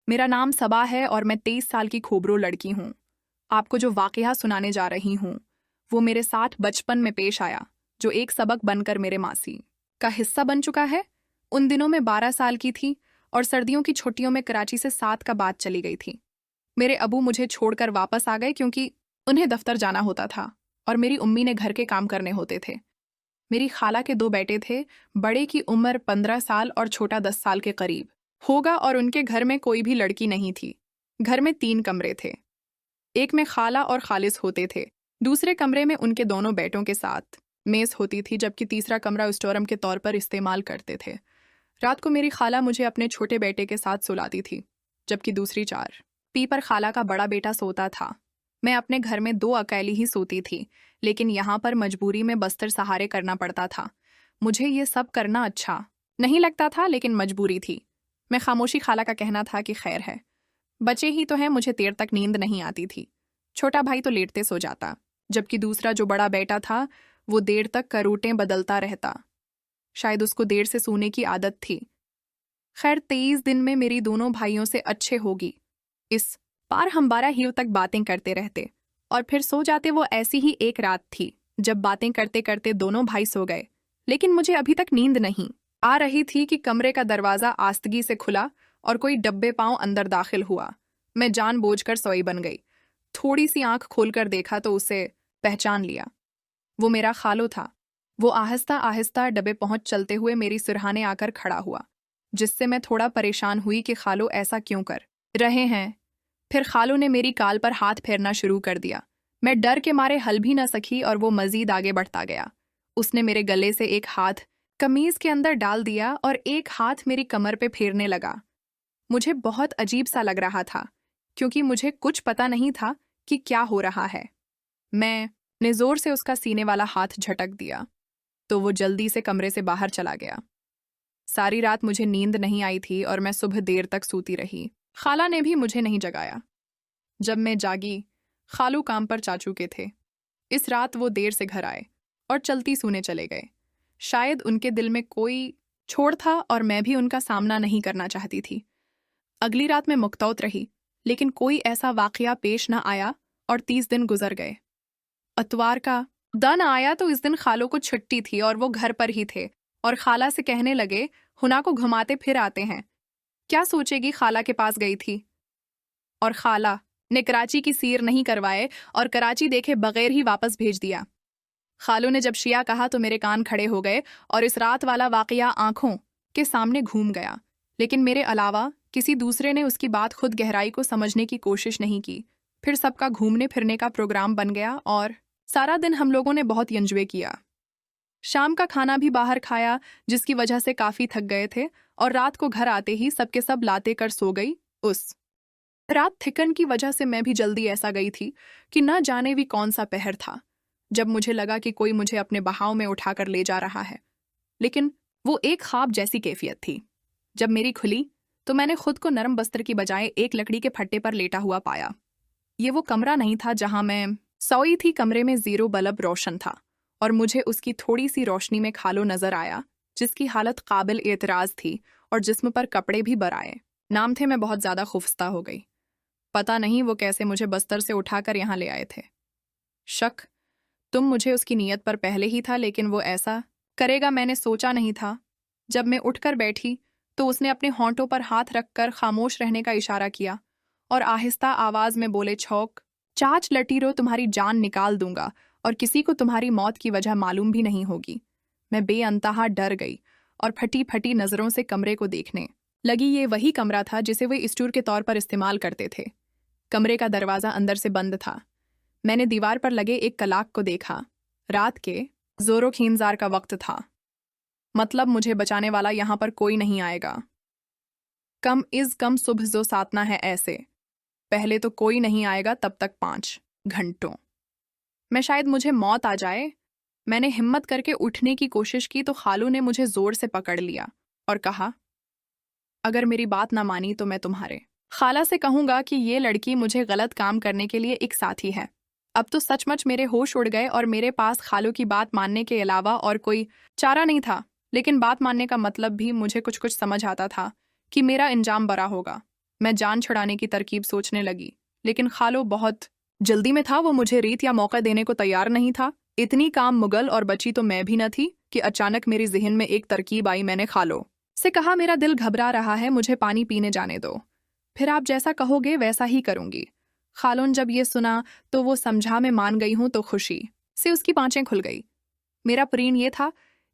मेरा नाम सबा है और मैं 23 साल की खोबरो लड़की हूँ। आपको जो वाकया सुनाने जा रही हूँ वो मेरे साथ बचपन में पेश आया, जो एक सबक बनकर मेरे मासी का हिस्सा बन चुका है। उन दिनों में 12 साल की थी और सर्दियों की छुट्टियों में कराची से 7 का बाद चली गई थी। मेरे अबू मुझे छोड़कर वापस आ गए क्योंकि उन्हें दफ्तर जाना होता था और मेरी उम्मी ने घर के काम करने होते थे। मेरी खाला के 2 बेटे थे, बड़े की उम्र 15 साल और छोटा 10 साल के करीब होगा, और उनके घर में कोई भी लड़की नहीं थी। घर में 3 कमरे थे। एक में खाला और खालिस होते थे, दूसरे कमरे में उनके दोनों बेटों के साथ मेस होती थी, जबकि तीसरा कमरा स्टोरम के तौर पर इस्तेमाल करते थे। रात को मेरी खाला मुझे अपने छोटे बेटे के साथ सुलाती थी, जबकि दूसरी 4 पी पर खाला का बड़ा बेटा सोता था। मैं अपने घर में 2 अकेली ही सोती थी, लेकिन यहाँ पर मजबूरी में बस्तर सहारे करना पड़ता था। मुझे ये सब करना अच्छा नहीं लगता था, लेकिन मजबूरी थी। मैं खामोशी खाला का कहना था कि खैर है, बचे ही तो हैं, मुझे देर तक नींद नहीं आती थी। छोटा भाई तो लेटते सो जाता, जबकि दूसरा जो बड़ा बेटा था वो देर तक करवटें बदलता रहता। शायद उसको देर से सोने की आदत थी। खैर 23 दिन में मेरी दोनों भाइयों से अच्छे होगी। इस पार हम 12 ही तक बातें करते रहते और फिर सो जाते। वो ऐसी ही एक रात थी जब बातें करते करते दोनों भाई सो गए, लेकिन मुझे अभी तक नींद नहीं आ रही थी कि कमरे का दरवाजा आस्तगी से खुला और कोई डब्बे पांव अंदर दाखिल हुआ। मैं जानबूझकर सोई बन गई। थोड़ी सी आंख खोलकर देखा तो उसे पहचान लिया। वो मेरा खालो था। वो आहिस्ता आहिस्ता डब्बे पहुंच चलते हुए मेरी सिरहाने आकर खड़ा हुआ, जिससे मैं थोड़ा परेशान हुई कि खालो ऐसा क्यों कर रहे हैं। फिर खालो ने मेरी काल पर हाथ फेरना शुरू कर दिया। मैं डर के मारे हल भी न सकी और वो मजीद आगे बढ़ता गया। उसने मेरे गले से एक हाथ कमीज के अंदर डाल दिया और एक हाथ मेरी कमर पे फेरने लगा। मुझे बहुत अजीब सा लग रहा था, क्योंकि मुझे कुछ पता नहीं था कि क्या हो रहा है। मैंने जोर से उसका सीने वाला हाथ झटक दिया तो वो जल्दी से कमरे से बाहर चला गया। सारी रात मुझे नींद नहीं आई थी और मैं सुबह देर तक सूती रही। खाला ने भी मुझे नहीं जगाया। जब मैं जागी, खालू काम पर जा चुके थे। इस रात वो देर से घर आए और चलती सोने चले गए। शायद उनके दिल में कोई छोड़ था और मैं भी उनका सामना नहीं करना चाहती थी। अगली रात मैं मुक्तौत रही, लेकिन कोई ऐसा वाकया पेश न आया और 30 दिन गुजर गए। अतवार का दिन आया तो इस दिन खालों को छुट्टी थी और वो घर पर ही थे और खाला से कहने लगे, हुना को घुमाते फिर आते हैं। क्या सोचेगी, खाला के पास गई थी और खाला ने कराची की सीर नहीं करवाए और कराची देखे बगैर ही वापस भेज दिया। खालू ने जब शिया कहा तो मेरे कान खड़े हो गए और इस रात वाला वाकया आंखों के सामने घूम गया, लेकिन मेरे अलावा किसी दूसरे ने उसकी बात खुद गहराई को समझने की कोशिश नहीं की। फिर सबका घूमने फिरने का प्रोग्राम बन गया और सारा दिन हम लोगों ने बहुत एंजॉय किया। शाम का खाना भी बाहर खाया, जिसकी वजह से काफी थक गए थे, और रात को घर आते ही सबके सब लाते कर सो गई। उस रात थिकन की वजह से मैं भी जल्दी ऐसा गई थी कि न जाने भी कौन सा पहर था, जब मुझे लगा कि कोई मुझे अपने बहाव में उठाकर ले जा रहा है। लेकिन वो एक ख्वाब जैसी कैफियत थी। जब मेरी खुली तो मैंने खुद को नरम बस्तर की बजाय एक लकड़ी के फट्टे पर लेटा हुआ पाया। ये वो कमरा नहीं था जहां मैं सोई थी। कमरे में 0 बल्ब रोशन था और मुझे उसकी थोड़ी सी रोशनी में खालो नजर आया, जिसकी हालत काबिल एतराज थी और जिस्म पर कपड़े भी बराए नाम थे। मैं बहुत ज्यादा खौफजदा हो गई। पता नहीं वो कैसे मुझे बस्तर से उठाकर यहाँ ले आए थे। शक तुम मुझे उसकी नीयत पर पहले ही था, लेकिन वो ऐसा करेगा मैंने सोचा नहीं था। जब मैं उठकर बैठी तो उसने अपने होंठों पर हाथ रखकर खामोश रहने का इशारा किया और आहिस्ता आवाज में बोले, छौक चाच लटीरो, तुम्हारी जान निकाल दूंगा और किसी को तुम्हारी मौत की वजह मालूम भी नहीं होगी। मैं बेअंतहा डर गई और फटी फटी नजरों से कमरे को देखने लगी। ये वही कमरा था जिसे वे स्टोर के तौर पर इस्तेमाल करते थे। कमरे का दरवाजा अंदर से बंद था। मैंने दीवार पर लगे एक कलाक को देखा। रात के जोरो खींजार का वक्त था, मतलब मुझे बचाने वाला यहाँ पर कोई नहीं आएगा। कम इज कम सुबह जो सातना है, ऐसे पहले तो कोई नहीं आएगा, तब तक 5 घंटों में शायद मुझे मौत आ जाए। मैंने हिम्मत करके उठने की कोशिश की तो खालू ने मुझे जोर से पकड़ लिया और कहा, अगर मेरी बात ना मानी तो मैं तुम्हारे खाला से कहूंगा कि ये लड़की मुझे गलत काम करने के लिए एक साथी है। अब तो सचमुच मेरे होश उड़ गए और मेरे पास खालू की बात मानने के अलावा और कोई चारा नहीं था। लेकिन बात मानने का मतलब भी मुझे कुछ कुछ समझ आता था कि मेरा इंजाम बरा होगा। मैं जान छुड़ाने की तरकीब सोचने लगी, लेकिन खालो बहुत जल्दी में था। वो मुझे रीत या मौका देने को तैयार नहीं था। इतनी काम मुगल और बची तो मैं भी न थी कि अचानक मेरी जहन में एक तरकीब आई। मैंने खालो से कहा, मेरा दिल घबरा रहा है, मुझे पानी पीने जाने दो। फिर आप जैसा कहोगे वैसा ही करूंगी। खालोन जब ये सुना तो वो समझा मैं मान गई हूं तो खुशी से उसकी पांचें खुल गई। मेरा प्रण ये था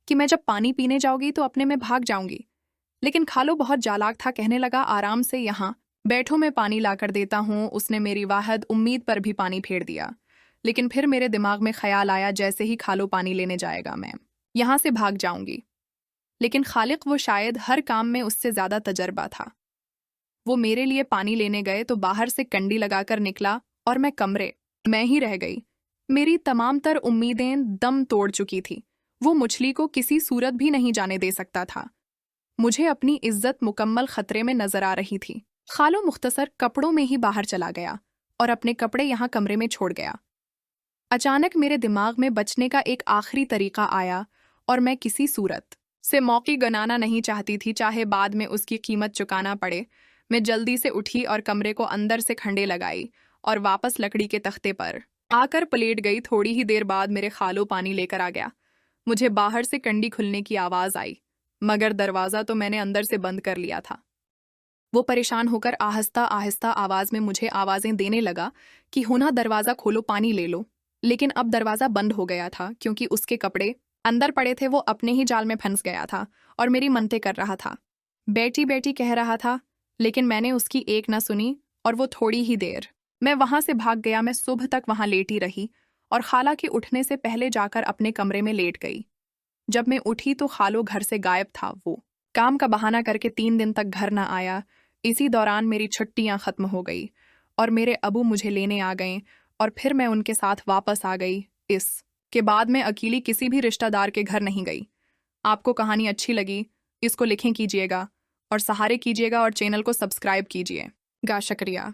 कि मैं जब पानी पीने जाऊंगी तो अपने में भाग जाऊंगी, लेकिन खालो बहुत चालाक था। कहने लगा, आराम से यहाँ बैठो, मैं पानी लाकर देता हूँ। उसने मेरी वाहद उम्मीद पर भी पानी फेर दिया। लेकिन फिर मेरे दिमाग में ख्याल आया, जैसे ही खालो पानी लेने जाएगा मैं यहाँ से भाग जाऊंगी। लेकिन खालिक वो शायद हर काम में उससे ज्यादा तजर्बा था। वो मेरे लिए पानी लेने गए तो बाहर से कंडी लगाकर निकला और मैं कमरे में ही रह गई। मेरी तमाम तर उम्मीदें दम तोड़ चुकी थी। वो मछली को किसी सूरत भी नहीं जाने दे सकता था। मुझे अपनी इज्जत मुकम्मल खतरे में नजर आ रही थी। खालो मुख्तसर कपड़ों में ही बाहर चला गया और अपने कपड़े यहाँ कमरे में छोड़ गया। अचानक मेरे दिमाग में बचने का एक आखिरी तरीका आया और मैं किसी सूरत से मौके गनाना नहीं चाहती थी, चाहे बाद में उसकी कीमत चुकाना पड़े। मैं जल्दी से उठी और कमरे को अंदर से खंडे लगाई और वापस लकड़ी के तख्ते पर आकर पलेट गई। थोड़ी ही देर बाद मेरे खालो पानी लेकर आ गया। मुझे बाहर से कंडी खुलने की आवाज आई, मगर दरवाजा तो मैंने अंदर से बंद कर लिया था। वो परेशान होकर आहिस्ता आहिस्ता आवाज में मुझे आवाजें देने लगा कि होना दरवाजा खोलो, पानी ले लो। लेकिन अब दरवाजा बंद हो गया था क्योंकि उसके कपड़े अंदर पड़े थे। वो अपने ही जाल में फंस गया था और मेरी मनते कर रहा था। बेटी बेटी कह रहा था, लेकिन मैंने उसकी एक न सुनी और वो थोड़ी ही देर मैं वहां से भाग गया। मैं सुबह तक वहां लेटी रही और खाला के उठने से पहले जाकर अपने कमरे में लेट गई। जब मैं उठी तो खालो घर से गायब था। वो काम का बहाना करके 3 दिन तक घर न आया। इसी दौरान मेरी छुट्टियां खत्म हो गई और मेरे अबू मुझे लेने आ गए और फिर मैं उनके साथ वापस आ गई। इसके बाद मैं अकेली किसी भी रिश्तेदार के घर नहीं गई। आपको कहानी अच्छी लगी, इसको लिखें कीजिएगा और सहारे कीजिएगा और चैनल को सब्सक्राइब कीजिएगा। शुक्रिया।